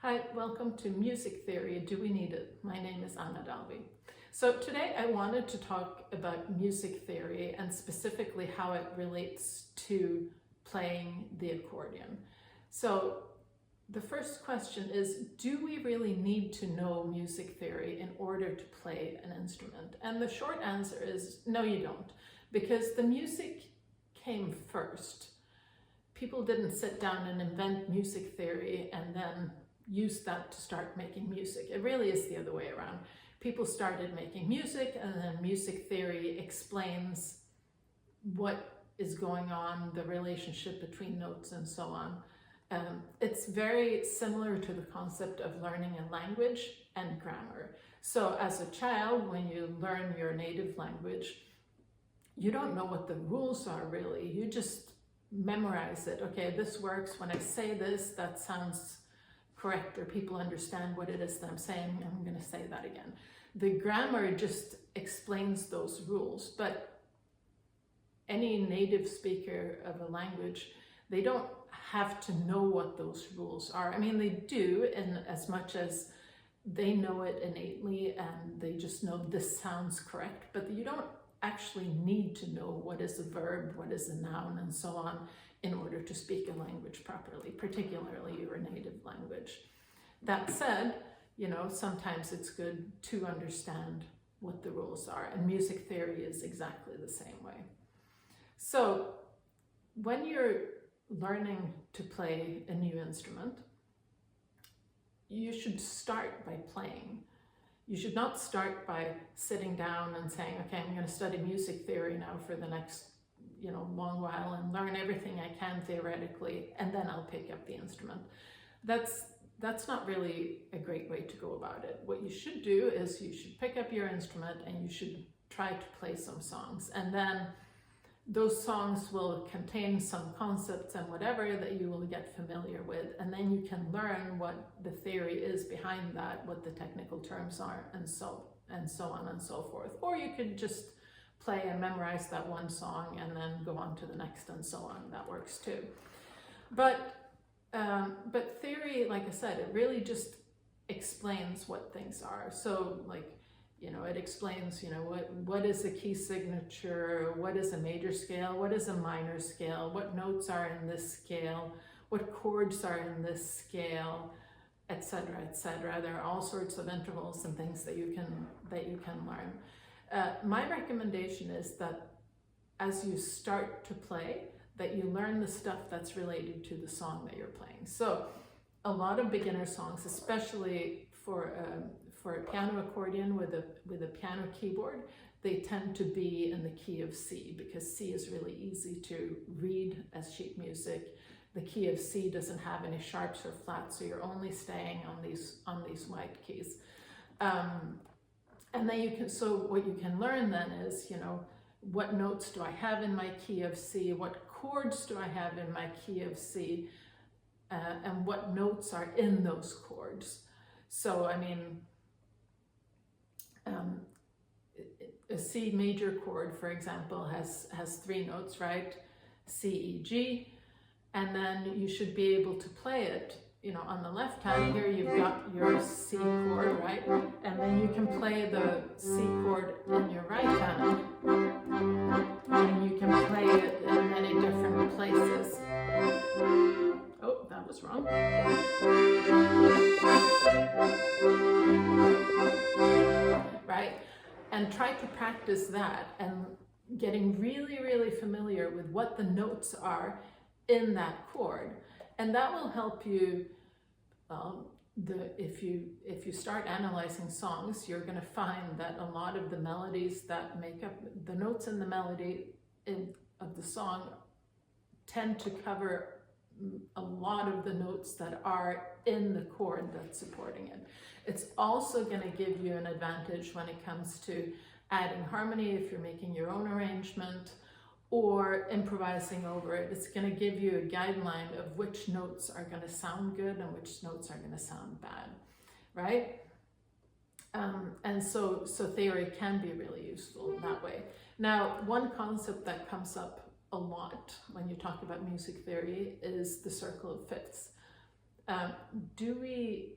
Hi, welcome to Music Theory, Do We Need It? My name is Anna Dalby. So today I wanted to talk about music theory and specifically how it relates to playing the accordion. So the first question is, do we really need to know music theory in order to play an instrument? And the short answer is no, you don't, because the music came first. People didn't sit down and invent music theory and then use that to start making music. It really is the other way around. People started making music, and then music theory explains what is going on, the relationship between notes and so on. It's very similar to the concept of learning a language and grammar. So as a child, when you learn your native language, you don't know what the rules are really. You just memorize it. Okay, this works. When I say this, that sounds correct, or people understand what it is that I'm saying. I'm going to say that again. The grammar just explains those rules, but any native speaker of a language, they don't have to know what those rules are. I mean, they do, in as much as they know it innately and they just know this sounds correct, but you don't actually need to know what is a verb, what is a noun, and so on in order to speak a language properly, particularly your native language. That said, sometimes it's good to understand what the rules are, and music theory is exactly the same way. So when you're learning to play a new instrument, you should start by playing. You should not start by sitting down and saying, okay, I'm going to study music theory now for the next long while and learn everything I can theoretically, and then I'll pick up the instrument. That's not really a great way to go about it. What you should do is you should pick up your instrument and you should try to play some songs, and then those songs will contain some concepts and whatever that you will get familiar with, and then you can learn what the theory is behind that, what the technical terms are, and so on and so forth. Or you could just play and memorize that one song and then go on to the next and so on. That works too. But theory, like I said, it really just explains what things are. So it explains, what is a key signature, what is a major scale, what is a minor scale, what notes are in this scale, what chords are in this scale, etc., etc. There are all sorts of intervals and things that you can learn. My recommendation is that as you start to play, that you learn the stuff that's related to the song that you're playing. So a lot of beginner songs, especially for a piano accordion with a piano keyboard, they tend to be in the key of C, because C is really easy to read as sheet music. The key of C doesn't have any sharps or flats, so you're only staying on these wide keys. And then so what you can learn then is, what notes do I have in my key of C? What chords do I have in my key of C? And what notes are in those chords? So, I mean, a C major chord, for example, has three notes, right? C, E, G. And then you should be able to play it. On the left hand here, you've got your C chord, right? And then you can play the C chord in your right hand. And you can play it in many different places. Oh, that was wrong. Right? And try to practice that and getting really, really familiar with what the notes are in that chord. And that will help you, if you start analyzing songs, you're going to find that a lot of the melodies that make up the notes in the melody of the song tend to cover a lot of the notes that are in the chord that's supporting it. It's also going to give you an advantage when it comes to adding harmony if you're making your own arrangement, or improvising over it. It's going to give you a guideline of which notes are going to sound good and which notes are going to sound bad, right? And so theory can be really useful in that way. Now, one concept that comes up a lot when you talk about music theory is the circle of fifths. Um, do we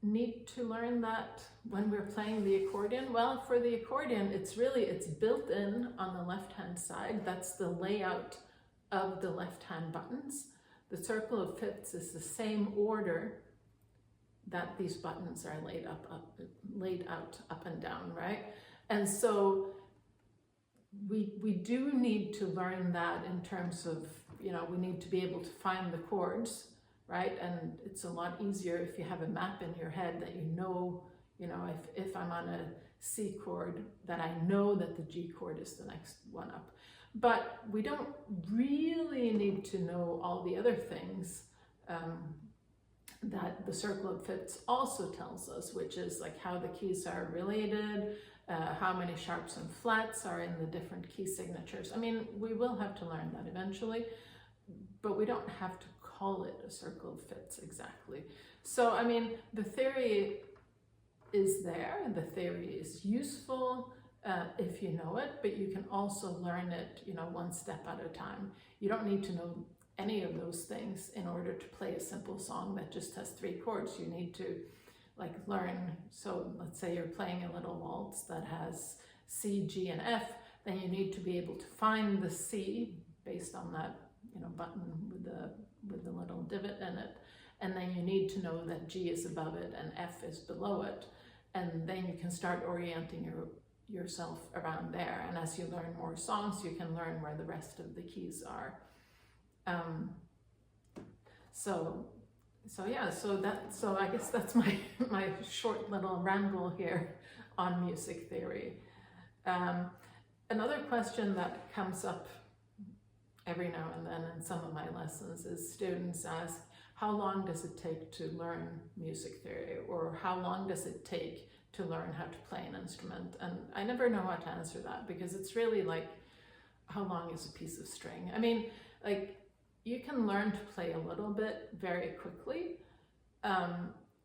need to learn that when we're playing the accordion? Well, for the accordion, it's built in on the left-hand side. That's the layout of the left-hand buttons. The circle of fifths is the same order that these buttons are laid out up and down, right? And so we do need to learn that in terms of, we need to be able to find the chords, right? And it's a lot easier if you have a map in your head that if I'm on a C chord, that I know that the G chord is the next one up. But we don't really need to know all the other things that the circle of fifths also tells us, which is like how the keys are related, how many sharps and flats are in the different key signatures. I mean, we will have to learn that eventually, but we don't have to call it a circle of fifths exactly. So, I mean, the theory is there, and the theory is useful if you know it, but you can also learn it, one step at a time. You don't need to know any of those things in order to play a simple song that just has 3 chords. You need to learn. So let's say you're playing a little waltz that has C, G, and F, then you need to be able to find the C based on that button with the little divot in it, and then you need to know that G is above it and F is below it, and then you can start orienting yourself around there. And as you learn more songs, you can learn where the rest of the keys are. So I guess that's my short little ramble here on music theory. Another question that comes up every now and then in some of my lessons is students ask, how long does it take to learn music theory, or how long does it take to learn how to play an instrument? And I never know how to answer that, because it's really like, how long is a piece of string? I mean, you can learn to play a little bit very quickly,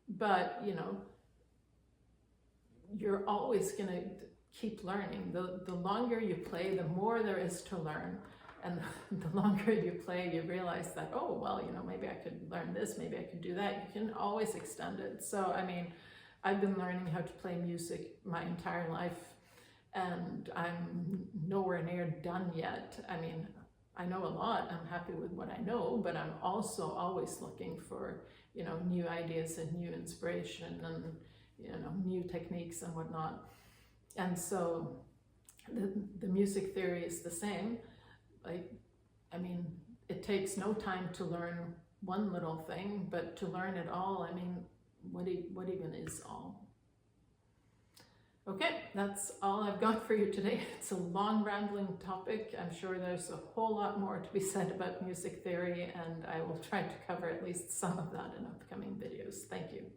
but you're always going to keep learning. The longer you play, the more there is to learn. And the longer you play, you realize that, oh, well, maybe I could learn this, maybe I could do that. You can always extend it. So, I mean, I've been learning how to play music my entire life, and I'm nowhere near done yet. I mean, I know a lot, I'm happy with what I know, but I'm also always looking for, new ideas and new inspiration and, new techniques and whatnot. And so the music theory is the same. I mean, it takes no time to learn one little thing, but to learn it all, I mean, what even is all? Okay, that's all I've got for you today. It's a long, rambling topic. I'm sure there's a whole lot more to be said about music theory, and I will try to cover at least some of that in upcoming videos. Thank you.